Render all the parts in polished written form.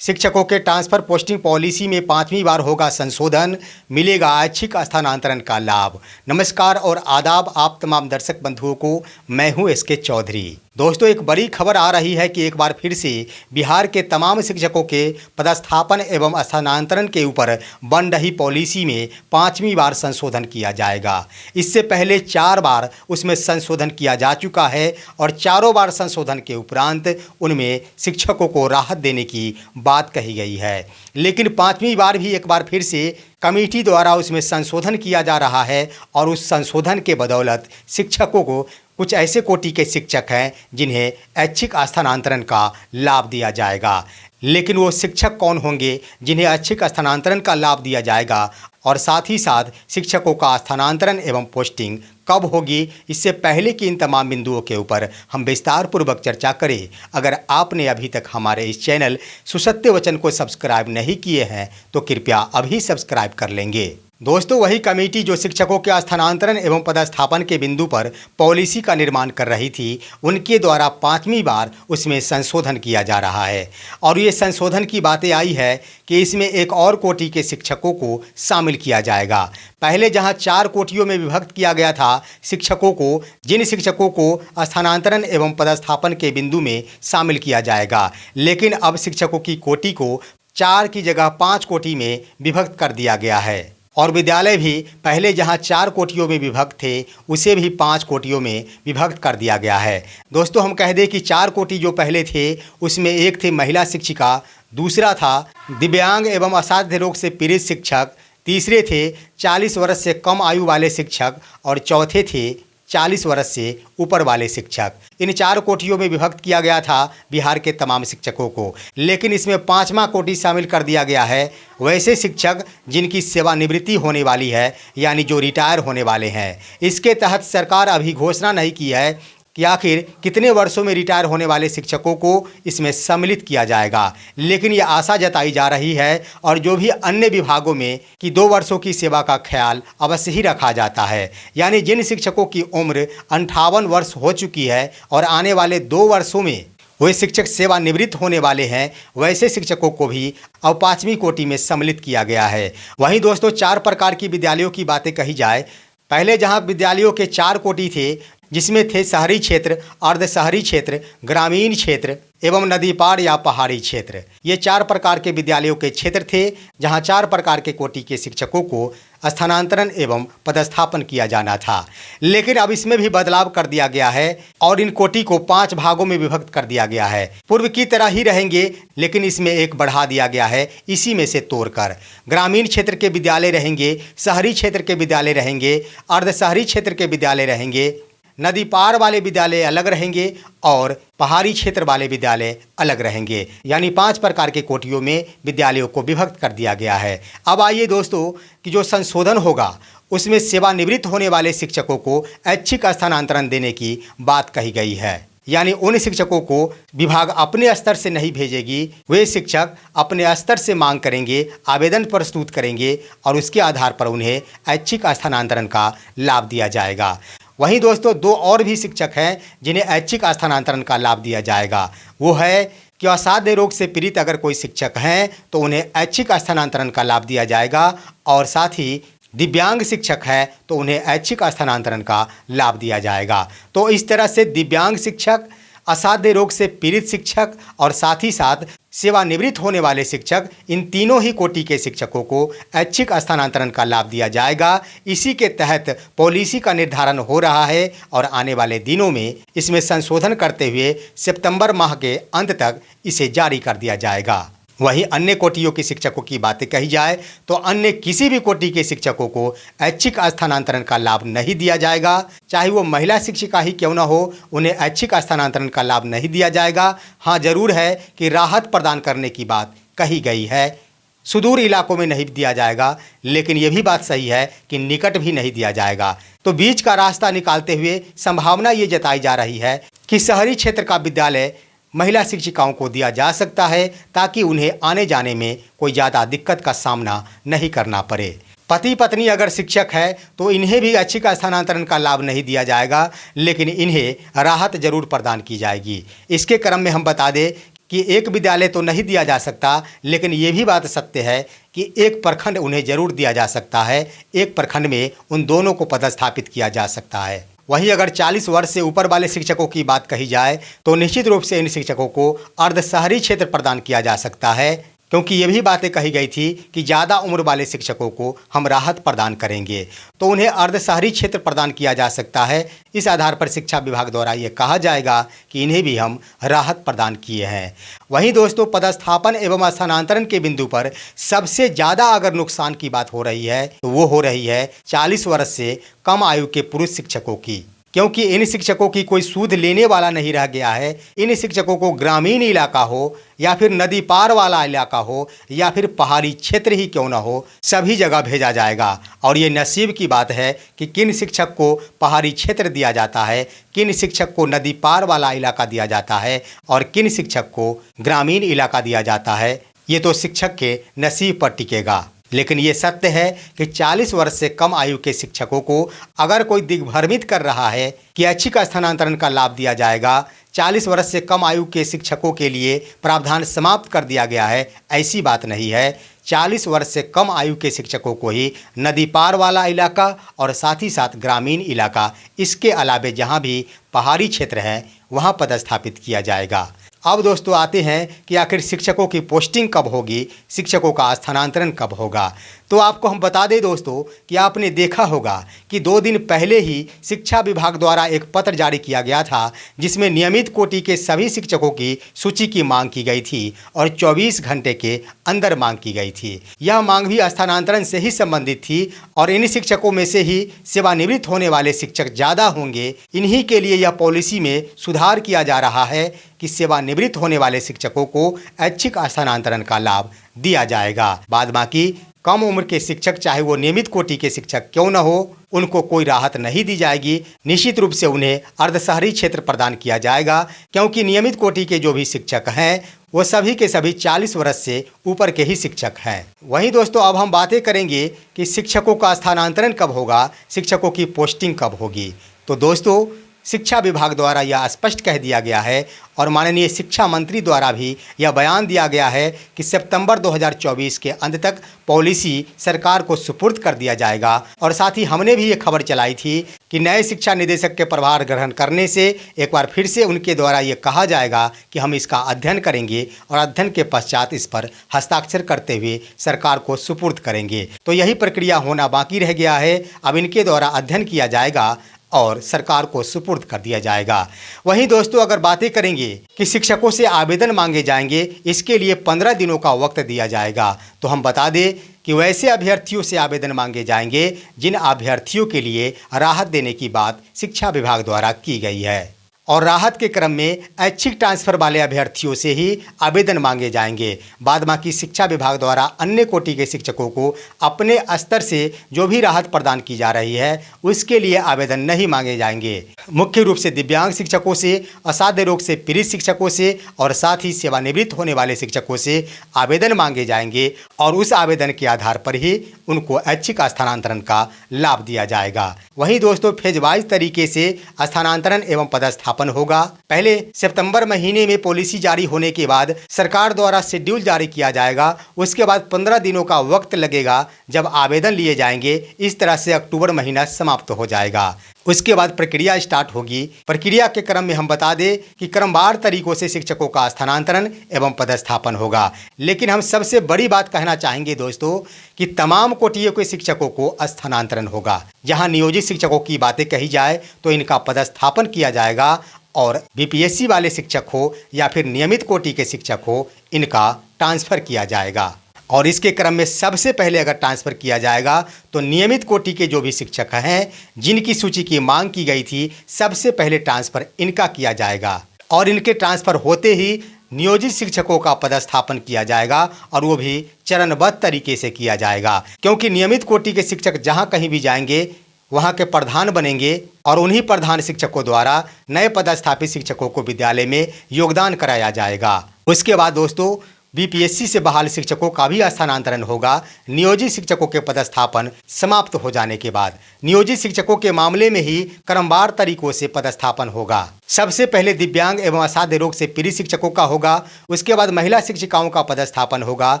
शिक्षकों के transfer posting policy में 5वीं बार होगा संशोधन, मिलेगा ऐच्छिक स्थानांतरण का लाभ। नमस्कार और आदाब आप तमाम दर्शक बंधुओं को, मैं हूं एसके चौधरी। दोस्तों, एक बड़ी खबर आ रही है कि एक बार फिर से बिहार के तमाम शिक्षकों के पदस्थापन एवं स्थानांतरण के ऊपर बन रही पॉलिसी में 5वीं बार संशोधन किया जाएगा। इससे पहले 4 बार उसमें संशोधन किया जा चुका है और चारों बार संशोधन के उपरांत उनमें शिक्षकों को राहत देने की बात कही गई है। लेकिन 5वीं बार भी एक बार फिर से कमेटी द्वारा उसमें संशोधन किया जा रहा है और उस संशोधन के बदौलत शिक्षकों को कुछ ऐसे कोटि के शिक्षक हैं जिन्हें ऐच्छिक स्थानांतरण का लाभ दिया जाएगा। लेकिन वो शिक्षक कौन होंगे जिन्हें ऐच्छिक स्थानांतरण का लाभ दिया जाएगा और साथ ही साथ शिक्षकों का स्थानांतरण एवं पोस्टिंग कब होगी, इससे पहले की इन तमाम बिंदुओं के ऊपर हम विस्तार पूर्वक चर्चा करें। अगर आपने अभी तक हमारे इस चैनल सुसत्य वचन को सब्सक्राइब नहीं किए हैं तो कृपया अभी सब्सक्राइब कर लेंगे। दोस्तों, वही कमेटी जो शिक्षकों के स्थानांतरण एवं पदस्थापन के बिंदु पर पॉलिसी का निर्माण कर रही थी, उनके द्वारा 5वीं बार उसमें संशोधन किया जा रहा है। और ये संशोधन की बातें आई है कि इसमें एक और कोटि के शिक्षकों को शामिल किया जाएगा। पहले जहां 4 कोटियों में विभक्त किया गया था शिक्षकों को, जिन शिक्षकों को स्थानांतरण एवं पदस्थापन के बिंदु में शामिल किया जाएगा, लेकिन अब शिक्षकों की कोटि को 4 की जगह 5 कोटि में विभक्त कर दिया गया है। और विद्यालय भी पहले जहां 4 कोटियों में विभक्त थे उसे भी 5 कोटियों में विभक्त कर दिया गया है। दोस्तों, हम कह दें कि 4 कोटि जो पहले थे उसमें एक थे महिला शिक्षिका, दूसरा था दिव्यांग एवं असाध्य रोग से पीड़ित शिक्षक, तीसरे थे 40 वर्ष से कम आयु वाले शिक्षक और चौथे थे 40 वर्ष से ऊपर वाले शिक्षक। इन 4 कोटियों में विभक्त किया गया था बिहार के तमाम शिक्षकों को। लेकिन इसमें 5वां कोटि शामिल कर दिया गया है वैसे शिक्षक जिनकी सेवानिवृत्ति होने वाली है, यानी जो रिटायर होने वाले हैं। इसके तहत सरकार अभी घोषणा नहीं की है कि आखिर कितने वर्षों में रिटायर होने वाले शिक्षकों को इसमें सम्मिलित किया जाएगा। लेकिन ये आशा जताई जा रही है और जो भी अन्य विभागों में कि 2 वर्षों की सेवा का ख्याल अवश्य ही रखा जाता है। यानी जिन शिक्षकों की उम्र 58 वर्ष हो चुकी है और आने वाले 2 वर्षों में वे शिक्षक सेवानिवृत्त होने वाले हैं, वैसे शिक्षकों को भी अब 5वीं कोटि में सम्मिलित किया गया है। वहीं दोस्तों, 4 प्रकार की विद्यालयों की बातें कही जाए। पहले जहां विद्यालयों के 4 कोटि थे, जिसमें थे शहरी क्षेत्र, अर्ध शहरी क्षेत्र, ग्रामीण क्षेत्र एवं नदी पार या पहाड़ी क्षेत्र। ये 4 प्रकार के विद्यालयों के क्षेत्र थे जहां 4 प्रकार के कोटि के शिक्षकों को स्थानांतरण एवं पदस्थापन किया जाना था। लेकिन अब इसमें भी बदलाव कर दिया गया है और इन कोटि को 5 भागों में विभक्त कर दिया गया है। पूर्व की तरह ही रहेंगे, लेकिन इसमें एक बढ़ा दिया गया है इसी में से तोड़कर। ग्रामीण क्षेत्र के विद्यालय रहेंगे, शहरी क्षेत्र के विद्यालय रहेंगे, अर्ध शहरी क्षेत्र के विद्यालय रहेंगे, नदी पार वाले विद्यालय अलग रहेंगे और पहाड़ी क्षेत्र वाले विद्यालय अलग रहेंगे। यानी 5 प्रकार के कोटियों में विद्यालयों को विभक्त कर दिया गया है। अब आइए दोस्तों कि जो संशोधन होगा उसमें सेवानिवृत्त होने वाले शिक्षकों को ऐच्छिक स्थानांतरण देने की बात कही गई है। यानी उन शिक्षकों को विभाग अपने स्तर से नहीं भेजेगी, वे शिक्षक अपने स्तर से मांग करेंगे, आवेदन प्रस्तुत करेंगे और उसके आधार पर उन्हें ऐच्छिक स्थानांतरण का लाभ दिया जाएगा। वहीं दोस्तों, 2 और भी शिक्षक हैं जिन्हें ऐच्छिक स्थानांतरण का लाभ दिया जाएगा। वो है कि असाध्य रोग से पीड़ित अगर कोई शिक्षक हैं तो उन्हें ऐच्छिक स्थानांतरण का लाभ दिया जाएगा और साथ ही दिव्यांग शिक्षक है तो उन्हें ऐच्छिक स्थानांतरण का लाभ दिया जाएगा। तो इस तरह से दिव्यांग शिक्षक, असाध्य रोग से पीड़ित शिक्षक और साथ ही साथ सेवानिवृत्त होने वाले शिक्षक, इन तीनों ही कोटि के शिक्षकों को ऐच्छिक स्थानांतरण का लाभ दिया जाएगा। इसी के तहत पॉलिसी का निर्धारण हो रहा है और आने वाले दिनों में इसमें संशोधन करते हुए सितंबर माह के अंत तक इसे जारी कर दिया जाएगा। वहीं अन्य कोटियों के शिक्षकों की बातें कही जाए तो अन्य किसी भी कोटि के शिक्षकों को ऐच्छिक स्थानांतरण का लाभ नहीं दिया जाएगा। चाहे वो महिला शिक्षिका ही क्यों न हो, उन्हें ऐच्छिक स्थानांतरण का लाभ नहीं दिया जाएगा। हाँ, जरूर है कि राहत प्रदान करने की बात कही गई है। सुदूर इलाकों में नहीं दिया जाएगा, लेकिन ये भी बात सही है कि निकट भी नहीं दिया जाएगा। तो बीच का रास्ता निकालते हुए संभावना ये जताई जा रही है कि शहरी क्षेत्र का विद्यालय महिला शिक्षिकाओं को दिया जा सकता है ताकि उन्हें आने जाने में कोई ज़्यादा दिक्कत का सामना नहीं करना पड़े। पति पत्नी अगर शिक्षक है तो इन्हें भी ऐच्छिक स्थानांतरण का लाभ नहीं दिया जाएगा, लेकिन इन्हें राहत जरूर प्रदान की जाएगी। इसके क्रम में हम बता दें कि एक विद्यालय तो नहीं दिया जा सकता, लेकिन ये भी बात सत्य है कि एक प्रखंड उन्हें जरूर दिया जा सकता है। एक प्रखंड में उन दोनों को पदस्थापित किया जा सकता है। वहीं अगर 40 वर्ष से ऊपर वाले शिक्षकों की बात कही जाए तो निश्चित रूप से इन शिक्षकों को अर्ध शहरी क्षेत्र प्रदान किया जा सकता है, क्योंकि ये भी बातें कही गई थी कि ज़्यादा उम्र वाले शिक्षकों को हम राहत प्रदान करेंगे, तो उन्हें अर्ध शहरी क्षेत्र प्रदान किया जा सकता है। इस आधार पर शिक्षा विभाग द्वारा ये कहा जाएगा कि इन्हें भी हम राहत प्रदान किए हैं। वहीं दोस्तों, पदस्थापन एवं स्थानांतरण के बिंदु पर सबसे ज़्यादा अगर नुकसान की बात हो रही है तो वो हो रही है 40 वर्ष से कम आयु के पुरुष शिक्षकों की, क्योंकि इन शिक्षकों की कोई सूद लेने वाला नहीं रह गया है। इन शिक्षकों को ग्रामीण इलाका हो या फिर नदी पार वाला इलाका हो या फिर पहाड़ी क्षेत्र ही क्यों ना हो, सभी जगह भेजा जाएगा। और ये नसीब की बात है कि किन शिक्षक को पहाड़ी क्षेत्र दिया जाता है, किन शिक्षक को नदी पार वाला इलाका दिया जाता है और किन शिक्षक को ग्रामीण इलाका दिया जाता है। ये तो शिक्षक के नसीब पर टिकेगा। लेकिन ये सत्य है कि 40 वर्ष से कम आयु के शिक्षकों को अगर कोई दिग्भ्रमित कर रहा है कि ऐच्छिक स्थानांतरण का लाभ दिया जाएगा, 40 वर्ष से कम आयु के शिक्षकों के लिए प्रावधान समाप्त कर दिया गया है, ऐसी बात नहीं है। 40 वर्ष से कम आयु के शिक्षकों को ही नदी पार वाला इलाका और साथ ही साथ ग्रामीण इलाका, इसके अलावे जहाँ भी पहाड़ी क्षेत्र है वहाँ पदस्थापित किया जाएगा। अब दोस्तों आते हैं कि आखिर शिक्षकों की पोस्टिंग कब होगी, शिक्षकों का स्थानांतरण कब होगा। तो आपको हम बता दें दोस्तों कि आपने देखा होगा कि 2 दिन पहले ही शिक्षा विभाग द्वारा एक पत्र जारी किया गया था, जिसमें नियमित कोटि के सभी शिक्षकों की सूची की मांग की गई थी और 24 घंटे के अंदर मांग की गई थी। यह मांग भी स्थानांतरण से ही संबंधित थी और इन शिक्षकों में से ही सेवानिवृत्त होने वाले शिक्षक ज़्यादा होंगे। इन्हीं के लिए यह पॉलिसी में सुधार किया जा रहा है कि सेवानिवृत्त होने वाले शिक्षकों को ऐच्छिक स्थानांतरण का लाभ दिया जाएगा। बाद बाकी कम उम्र के शिक्षक, चाहे वो नियमित कोटि के शिक्षक क्यों न हो, उनको कोई राहत नहीं दी जाएगी। निश्चित रूप से उन्हें अर्ध शहरी क्षेत्र प्रदान किया जाएगा, क्योंकि नियमित कोटि के जो भी शिक्षक हैं वो सभी के सभी 40 वर्ष से ऊपर के ही शिक्षक हैं। वहीं दोस्तों, अब हम बातें करेंगे कि शिक्षकों का स्थानांतरण कब होगा, शिक्षकों की पोस्टिंग कब होगी। तो दोस्तों, शिक्षा विभाग द्वारा यह स्पष्ट कह दिया गया है और माननीय शिक्षा मंत्री द्वारा भी यह बयान दिया गया है कि सितंबर 2024 के अंत तक पॉलिसी सरकार को सुपुर्द कर दिया जाएगा। और साथ ही हमने भी ये खबर चलाई थी कि नए शिक्षा निदेशक के प्रभार ग्रहण करने से एक बार फिर से उनके द्वारा ये कहा जाएगा कि हम इसका अध्ययन करेंगे और अध्ययन के पश्चात इस पर हस्ताक्षर करते हुए सरकार को सुपुर्द करेंगे। तो यही प्रक्रिया होना बाकी रह गया है। अब इनके द्वारा अध्ययन किया जाएगा और सरकार को सुपुर्द कर दिया जाएगा। वहीं दोस्तों, अगर बातें करेंगे कि शिक्षकों से आवेदन मांगे जाएंगे, इसके लिए 15 दिनों का वक्त दिया जाएगा। तो हम बता दें कि वैसे अभ्यर्थियों से आवेदन मांगे जाएंगे जिन अभ्यर्थियों के लिए राहत देने की बात शिक्षा विभाग द्वारा की गई है। और राहत के क्रम में ऐच्छिक ट्रांसफर वाले अभ्यर्थियों से ही आवेदन मांगे जाएंगे। बाद बाकी शिक्षा विभाग द्वारा अन्य कोटि के शिक्षकों को अपने स्तर से जो भी राहत प्रदान की जा रही है उसके लिए आवेदन नहीं मांगे जाएंगे। मुख्य रूप से दिव्यांग शिक्षकों से, असाध्य रोग से पीड़ित शिक्षकों से और साथ ही सेवानिवृत्त होने वाले शिक्षकों से आवेदन मांगे जाएंगे और उस आवेदन के आधार पर ही उनको ऐच्छिक स्थानांतरण का लाभ दिया जाएगा। वहीं दोस्तों, फेज वाइज तरीके से स्थानांतरण एवं पदस्थापन होगा। पहले सितंबर महीने में पॉलिसी जारी होने के बाद सरकार द्वारा शेड्यूल जारी किया जाएगा। उसके बाद 15 दिनों का वक्त लगेगा जब आवेदन लिए जाएंगे। इस तरह से अक्टूबर महीना समाप्त हो जाएगा। उसके बाद प्रक्रिया स्टार्ट होगी। प्रक्रिया के क्रम में हम बता दें कि क्रमवार तरीकों से शिक्षकों का स्थानांतरण एवं पदस्थापन होगा। लेकिन हम सबसे बड़ी बात कहना चाहेंगे दोस्तों कि तमाम कोटियों के शिक्षकों को स्थानांतरण होगा। जहां नियोजित शिक्षकों की बातें कही जाए तो इनका पदस्थापन किया जाएगा और बीपीएससी वाले शिक्षक हो या फिर नियमित कोटि के शिक्षक हो, इनका ट्रांसफ़र किया जाएगा। और इसके क्रम में सबसे पहले अगर ट्रांसफ़र किया जाएगा तो नियमित कोटि के जो भी शिक्षक हैं जिनकी सूची की मांग की गई थी, सबसे पहले ट्रांसफ़र इनका किया जाएगा। और इनके ट्रांसफ़र होते ही नियोजित शिक्षकों का पदस्थापन किया जाएगा और वो भी चरणबद्ध तरीके से किया जाएगा, क्योंकि नियमित कोटि के शिक्षक जहाँ कहीं भी जाएंगे वहाँ के प्रधान बनेंगे और उन्हीं प्रधान शिक्षकों द्वारा नए पदस्थापित शिक्षकों को विद्यालय में योगदान कराया जाएगा। उसके बाद दोस्तों, बीपीएससी से बहाल शिक्षकों का भी स्थानांतरण होगा नियोजित शिक्षकों के पदस्थापन समाप्त हो जाने के बाद। नियोजित शिक्षकों के मामले में ही क्रमवार तरीकों से पदस्थापन होगा। सबसे पहले दिव्यांग एवं असाध्य रोग से पीड़ित शिक्षकों का होगा, उसके बाद महिला शिक्षिकाओं का पदस्थापन होगा,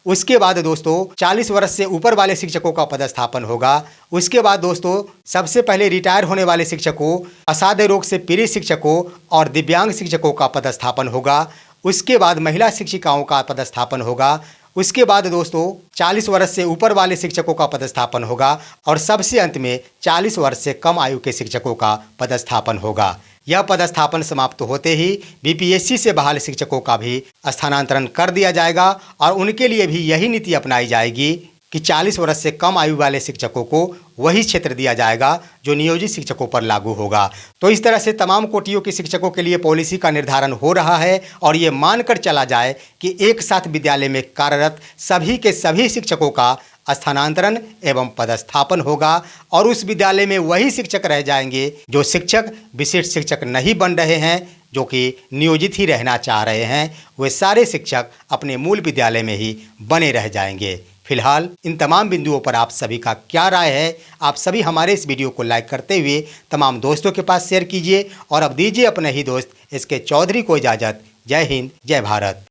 उसके बाद दोस्तों 40 वर्ष से ऊपर वाले शिक्षकों का पदस्थापन होगा, उसके बाद दोस्तों सबसे पहले रिटायर होने वाले शिक्षकों, असाध्य रोग से पीड़ित शिक्षकों और दिव्यांग शिक्षकों का पदस्थापन होगा, उसके बाद महिला शिक्षिकाओं का पदस्थापन होगा, उसके बाद दोस्तों 40 वर्ष से ऊपर वाले शिक्षकों का पदस्थापन होगा और सबसे अंत में 40 वर्ष से कम आयु के शिक्षकों का पदस्थापन होगा। यह पदस्थापन समाप्त होते ही बीपीएससी से बहाल शिक्षकों का भी स्थानांतरण कर दिया जाएगा और उनके लिए भी यही नीति अपनाई जाएगी कि 40 वर्ष से कम आयु वाले शिक्षकों को वही क्षेत्र दिया जाएगा जो नियोजित शिक्षकों पर लागू होगा। तो इस तरह से तमाम कोटियों के शिक्षकों के लिए पॉलिसी का निर्धारण हो रहा है और ये मानकर चला जाए कि एक साथ विद्यालय में कार्यरत सभी के सभी शिक्षकों का स्थानांतरण एवं पदस्थापन होगा और उस विद्यालय में वही शिक्षक रह जाएंगे जो शिक्षक विशिष्ट शिक्षक नहीं बन रहे हैं, जो कि नियोजित ही रहना चाह रहे हैं। वे सारे शिक्षक अपने मूल विद्यालय में ही बने रह जाएंगे। फिलहाल इन तमाम बिंदुओं पर आप सभी का क्या राय है? आप सभी हमारे इस वीडियो को लाइक करते हुए तमाम दोस्तों के पास शेयर कीजिए और अब दीजिए अपने ही दोस्त एसके चौधरी को इजाज़त। जय हिंद, जय भारत।